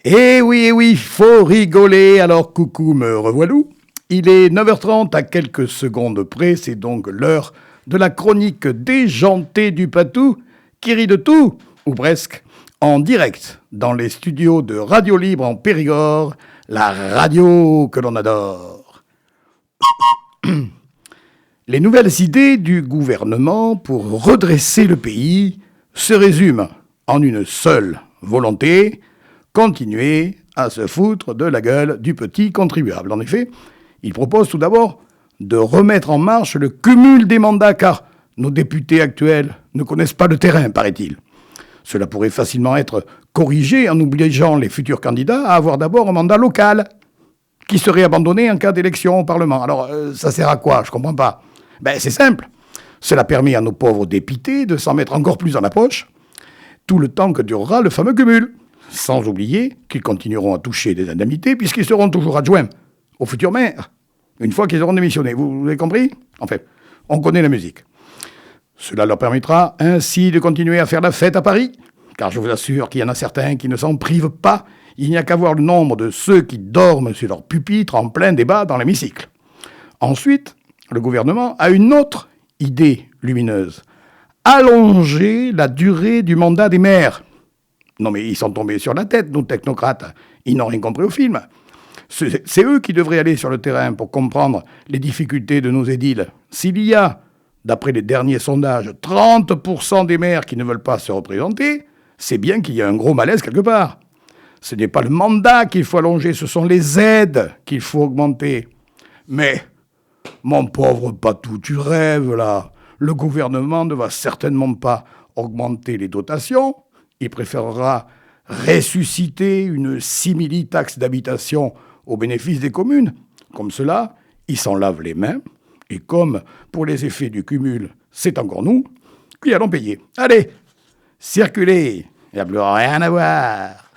Eh oui, faut rigoler, alors coucou, me revoilou. Il est 9h30 à quelques secondes près, c'est donc l'heure de la chronique déjantée du Patou, qui rit de tout, ou presque, en direct, dans les studios de Radio Libre en Périgord, la radio que l'on adore. Les nouvelles idées du gouvernement pour redresser le pays se résument en une seule volonté: continuer à se foutre de la gueule du petit contribuable. En effet, il propose tout d'abord de remettre en marche le cumul des mandats, car nos députés actuels ne connaissent pas le terrain, paraît-il. Cela pourrait facilement être corrigé en obligeant les futurs candidats à avoir d'abord un mandat local, qui serait abandonné en cas d'élection au Parlement. Alors, ça sert à quoi? Je comprends pas. C'est simple. Cela permet à nos pauvres députés de s'en mettre encore plus dans la poche, tout le temps que durera le fameux cumul. Sans oublier qu'ils continueront à toucher des indemnités puisqu'ils seront toujours adjoints aux futurs maires, une fois qu'ils auront démissionné. Vous avez compris? En fait, on connaît la musique. Cela leur permettra ainsi de continuer à faire la fête à Paris, car je vous assure qu'il y en a certains qui ne s'en privent pas. Il n'y a qu'à voir le nombre de ceux qui dorment sur leur pupitre en plein débat dans l'hémicycle. Ensuite, le gouvernement a une autre idée lumineuse: allonger la durée du mandat des maires. Non mais ils sont tombés sur la tête, nos technocrates. Ils n'ont rien compris au film. C'est eux qui devraient aller sur le terrain pour comprendre les difficultés de nos édiles. S'il y a, d'après les derniers sondages, 30% des maires qui ne veulent pas se représenter, c'est bien qu'il y a un gros malaise quelque part. Ce n'est pas le mandat qu'il faut allonger, ce sont les aides qu'il faut augmenter. Mais, mon pauvre Patou, tu rêves là. Le gouvernement ne va certainement pas augmenter les dotations. Il préférera ressusciter une simili-taxe d'habitation au bénéfice des communes. Comme cela, ils s'en lavent les mains. Et comme pour les effets du cumul, c'est encore nous qui allons payer. Allez, circulez, il n'y a plus rien à voir.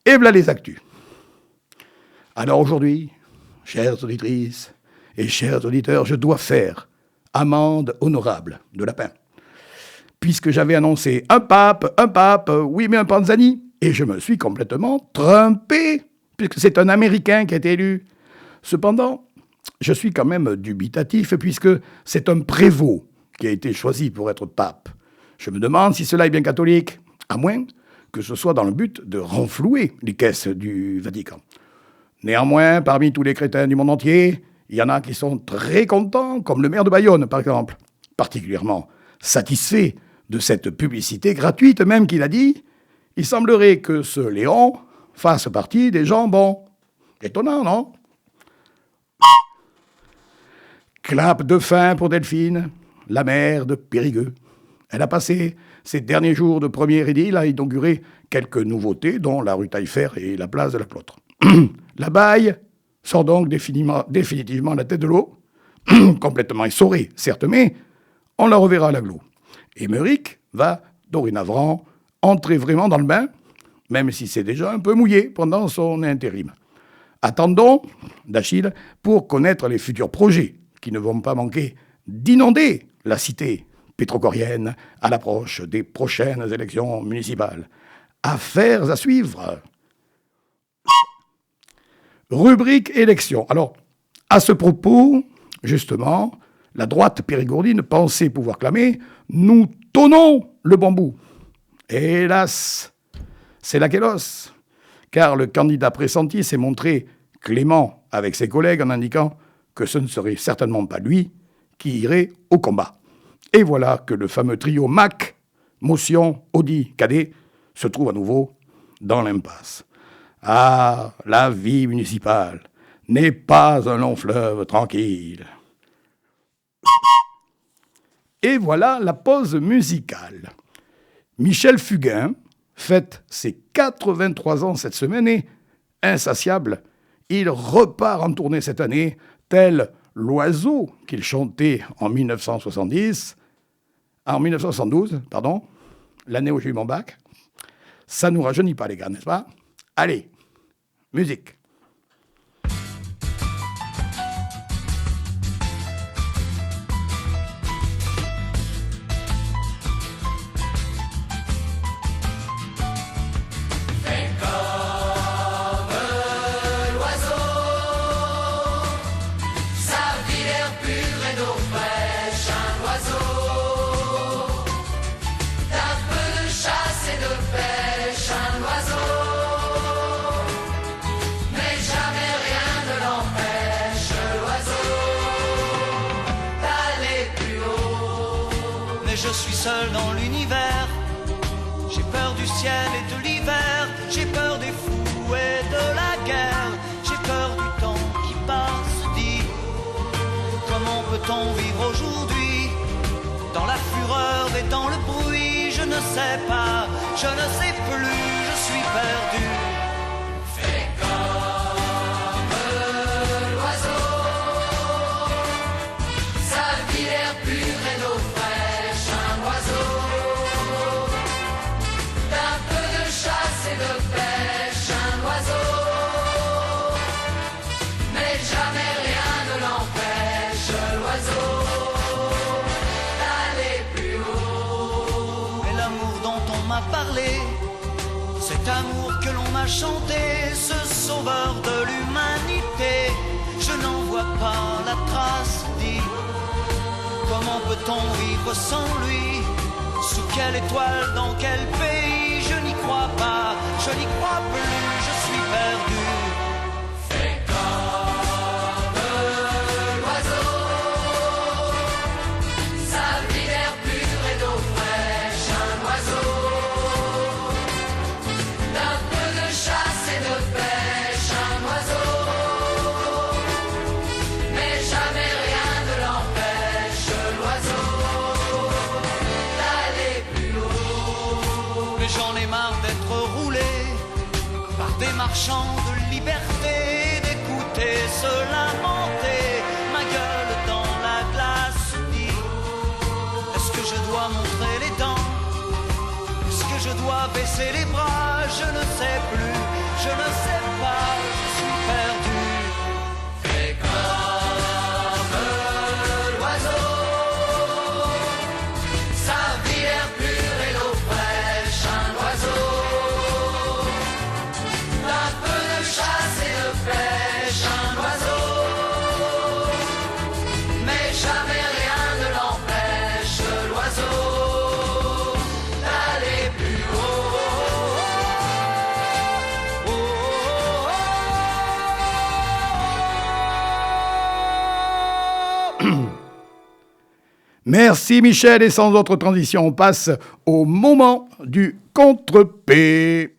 Et voilà les actus. Alors aujourd'hui, chères auditrices et chers auditeurs, je dois faire amende honorable de lapin. Puisque j'avais annoncé un pape, oui mais un Panzani, et je me suis complètement trompé, puisque c'est un Américain qui a été élu. Cependant, je suis quand même dubitatif, puisque c'est un prévôt qui a été choisi pour être pape. Je me demande si cela est bien catholique, à moins que ce soit dans le but de renflouer les caisses du Vatican. Néanmoins, parmi tous les crétins du monde entier, il y en a qui sont très contents, comme le maire de Bayonne, par exemple, particulièrement satisfait de cette publicité gratuite, même qu'il a dit: il semblerait que ce Léon fasse partie des gens bons. Étonnant, non? Clap de fin pour Delphine, la maire de Périgueux. Elle a passé ses derniers jours de premier édile à inaugurer quelques nouveautés, dont la rue Taillefer et la place de la Cloître. La Baille sort donc définitivement la tête de l'eau, complètement essorée, certes, mais on la reverra à l'agglo. Et Meuric va, dorénavant, entrer vraiment dans le bain, même si c'est déjà un peu mouillé pendant son intérim. Attendons d'Achille pour connaître les futurs projets qui ne vont pas manquer d'inonder la cité pétrocorienne à l'approche des prochaines élections municipales. Affaires à suivre. Rubrique élections. Alors, à ce propos, justement, la droite périgourdine pensait pouvoir clamer « Nous tonnons le bambou ». Hélas, c'est la kélos, car le candidat pressenti s'est montré clément avec ses collègues en indiquant que ce ne serait certainement pas lui qui irait au combat. Et voilà que le fameux trio MAC, Motion, Audi, Cadet, se trouve à nouveau dans l'impasse. Ah, la vie municipale n'est pas un long fleuve tranquille. Et voilà la pause musicale. Michel Fugain fête ses 83 ans cette semaine et, insatiable, il repart en tournée cette année, tel l'oiseau qu'il chantait en 1972, l'année où j'ai eu mon bac. Ça nous rajeunit pas, les gars, n'est-ce pas? Allez, musique. pêche un oiseau, mais jamais rien ne l'empêche, l'oiseau, d'aller plus haut. Mais je suis seul dans l'univers, j'ai peur du ciel et de l'hiver, j'ai peur des fous et de la guerre, j'ai peur du temps qui passe, dis, comment peut-on vivre aujourd'hui, dans la fureur et dans le bruit, je ne sais pas, je ne sais plus, je suis perdu. Fais comme l'oiseau, sa vie l'air pur et d'eau fraîche, un oiseau, d'un peu de chasse et de pêche, un oiseau, mais jamais rien ne l'empêche, l'oiseau, d'aller plus haut. Et l'amour dont on m'a parlé, cet amour que l'on m'a chanté, ce sauveur de l'humanité, je n'en vois pas la trace, dis, comment peut-on vivre sans lui, sous quelle étoile, dans quel pays, je n'y crois pas, je n'y crois plus, je suis perdu. Fais comme l'oiseau, sa vie d'air pur et d'eau fraîche, un oiseau, d'un peu de chasse et de pêche, un oiseau, mais jamais rien ne l'empêche, l'oiseau, d'aller plus haut. Mais j'en ai marre d'être roulé par des marchands de liberté, d'écouter se lamenter, ma gueule dans la glace dit, est-ce que je dois montrer les dents, est-ce que je dois baisser les bras, je ne sais plus, je ne sais pas, je suis perdu. Fais comme l'oiseau, sa vie l'air pur et l'eau fraîche, un oiseau, d'un peu de chasse et de pêche, un oiseau, mais jamais rien ne l'empêche, l'oiseau, d'aller plus haut. Oh, oh, oh, oh. Merci Michel, et sans autre transition, on passe au moment du contre-P.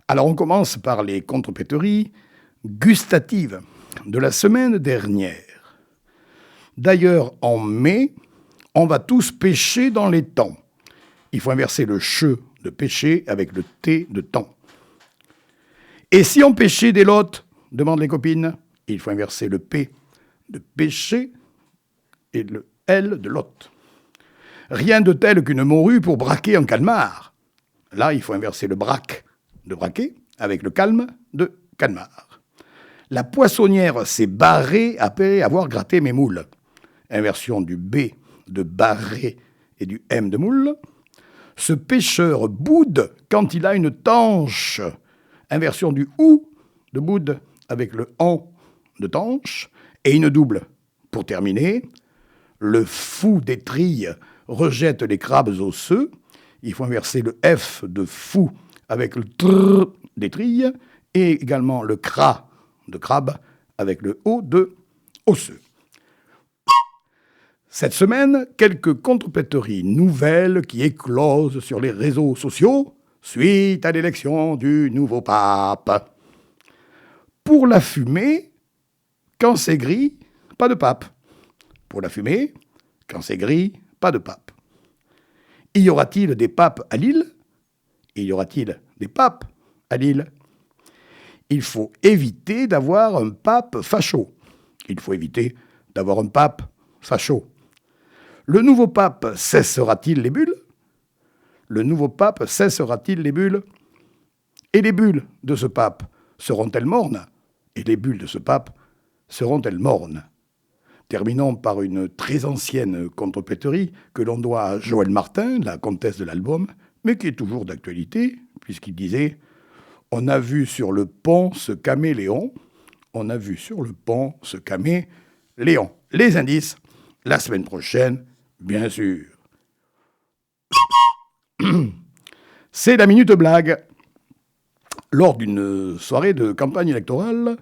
Alors on commence par les contrepéteries gustatives de la semaine dernière. D'ailleurs, en mai, on va tous pêcher dans les temps. Il faut inverser le che de pêcher avec le t de temps. Et si on pêchait des lottes, demandent les copines, il faut inverser le p de pêcher et le L de lot. Rien de tel qu'une morue pour braquer un calmar. Là, il faut inverser le braque de braquer avec le calme de calmar. La poissonnière s'est barrée après avoir gratté mes moules. Inversion du B de barrer et du M de moule. Ce pêcheur boude quand il a une tanche. Inversion du OU de boude avec le AN de tanche et une double. Pour terminer, le fou des trilles rejette les crabes osseux. Il faut inverser le F de fou avec le TR des trilles et également le CRA de crabe avec le O de osseux. Cette semaine, quelques contrepéteries nouvelles qui éclosent sur les réseaux sociaux suite à l'élection du nouveau pape. Pour la fumée, quand c'est gris, pas de pape. Pour la fumée, quand c'est gris, pas de pape. Y aura-t-il des papes à Lille ? Y aura-t-il des papes à Lille ? Il faut éviter d'avoir un pape facho. Il faut éviter d'avoir un pape facho. Le nouveau pape cessera-t-il les bulles ? Le nouveau pape cessera-t-il les bulles ? Et les bulles de ce pape seront-elles mornes ? Et les bulles de ce pape seront-elles mornes ? Terminons par une très ancienne contrepéterie que l'on doit à Joël Martin, la comtesse de l'Album, mais qui est toujours d'actualité, puisqu'il disait « On a vu sur le pont ce caméléon, on a vu sur le pont ce caméléon. » Les indices, la semaine prochaine, bien sûr. C'est la minute blague. Lors d'une soirée de campagne électorale,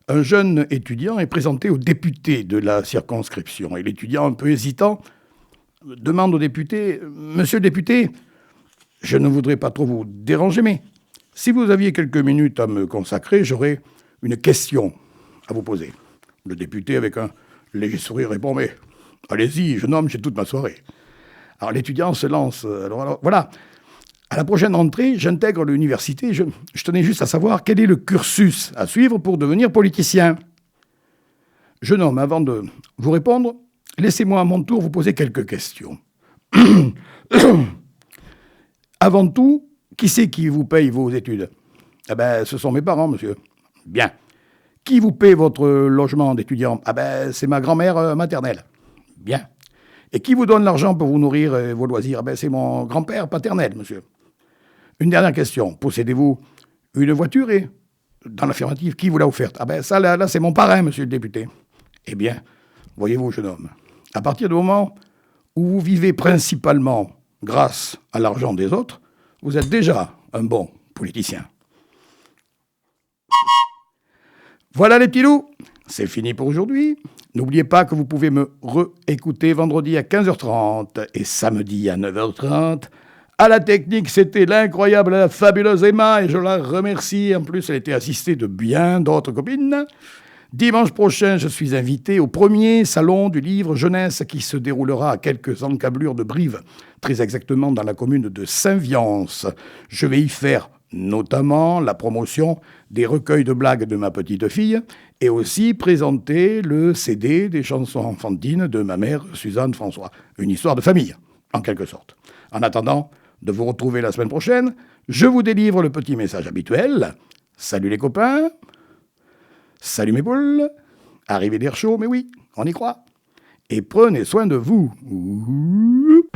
un jeune étudiant est présenté au député de la circonscription. Et l'étudiant, un peu hésitant, demande au député « Monsieur le député, je ne voudrais pas trop vous déranger, mais si vous aviez quelques minutes à me consacrer, j'aurais une question à vous poser. » Le député, avec un léger sourire, répond « Mais allez-y, jeune homme, j'ai toute ma soirée. » Alors l'étudiant se lance. Alors, voilà. À la prochaine rentrée, j'intègre l'université. Je tenais juste à savoir quel est le cursus à suivre pour devenir politicien. Jeune homme, avant de vous répondre, laissez-moi à mon tour vous poser quelques questions. Avant tout, qui c'est qui vous paye vos études? Eh ben, ce sont mes parents, monsieur. Bien. Qui vous paie votre logement d'étudiant? Ah ben, c'est ma grand-mère maternelle. Bien. Et qui vous donne l'argent pour vous nourrir et vos loisirs? Ah ben, c'est mon grand-père paternel, monsieur. Une dernière question. Possédez-vous une voiture? Et, dans l'affirmative, qui vous l'a offerte? Ah ben, ça, là, c'est mon parrain, monsieur le député. Eh bien, voyez-vous, jeune homme, à partir du moment où vous vivez principalement grâce à l'argent des autres, vous êtes déjà un bon politicien. Voilà les petits loups, c'est fini pour aujourd'hui. N'oubliez pas que vous pouvez me réécouter vendredi à 15h30 et samedi à 9h30. À la technique, c'était l'incroyable, la fabuleuse Emma, et je la remercie. En plus, elle était assistée de bien d'autres copines. Dimanche prochain, je suis invité au premier salon du livre jeunesse qui se déroulera à quelques encablures de Brive, très exactement dans la commune de Saint-Viance. Je vais y faire notamment la promotion des recueils de blagues de ma petite fille et aussi présenter le CD des chansons enfantines de ma mère Suzanne François. Une histoire de famille, en quelque sorte. En attendant de vous retrouver la semaine prochaine, je vous délivre le petit message habituel. Salut les copains, salut mes poules, arrivez d'air chaud, mais oui, on y croit. Et prenez soin de vous. Ouh.